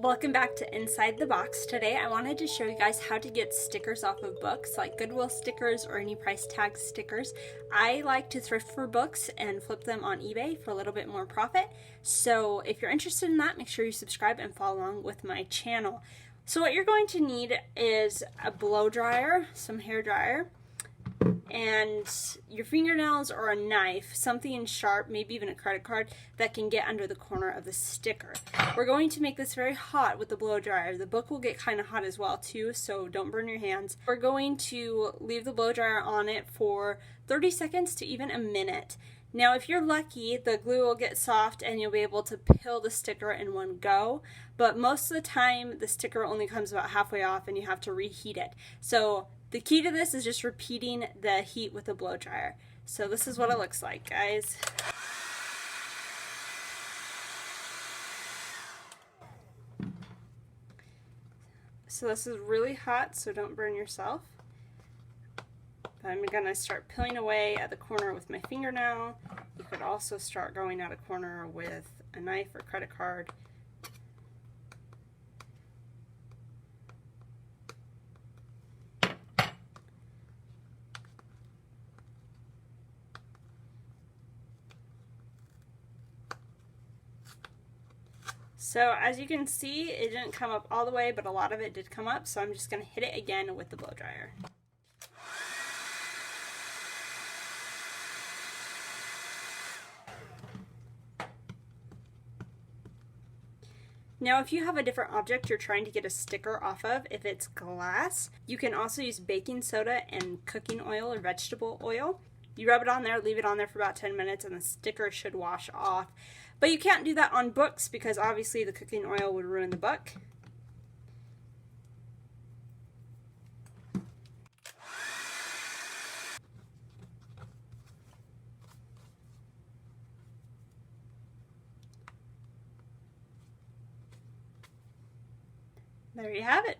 Welcome back to Inside the Box. Today I wanted to show you guys how to get stickers off of books, like Goodwill stickers or any price tag stickers. I like to thrift for books and flip them on eBay for a little bit more profit. So if you're interested in that, make sure you subscribe and follow along with my channel. So what you're going to need is a blow dryer, some hair dryer, and your fingernails or a knife, something sharp, maybe even a credit card that can get under the corner of the sticker. We're going to make this very hot with the blow dryer. The book will get kind of hot as well too, so don't burn your hands. We're going to leave the blow dryer on it for 30 seconds to even a minute. Now if you're lucky, the glue will get soft and you'll be able to peel the sticker in one go, but most of the time the sticker only comes about halfway off and you have to reheat it. So the key to this is just repeating the heat with the blow dryer. So this is what it looks like, guys. So this is really hot, so don't burn yourself. I'm gonna start peeling away at the corner with my fingernail. You could also start going at a corner with a knife or credit card. So as you can see, it didn't come up all the way, but a lot of it did come up, so I'm just going to hit it again with the blow dryer. Now if you have a different object you're trying to get a sticker off of, if it's glass, you can also use baking soda and cooking oil or vegetable oil. You rub it on there, leave it on there for about 10 minutes, and the sticker should wash off. But you can't do that on books because obviously the cooking oil would ruin the book. There you have it.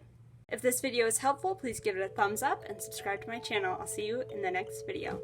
If this video is helpful, please give it a thumbs up and subscribe to my channel. I'll see you in the next video.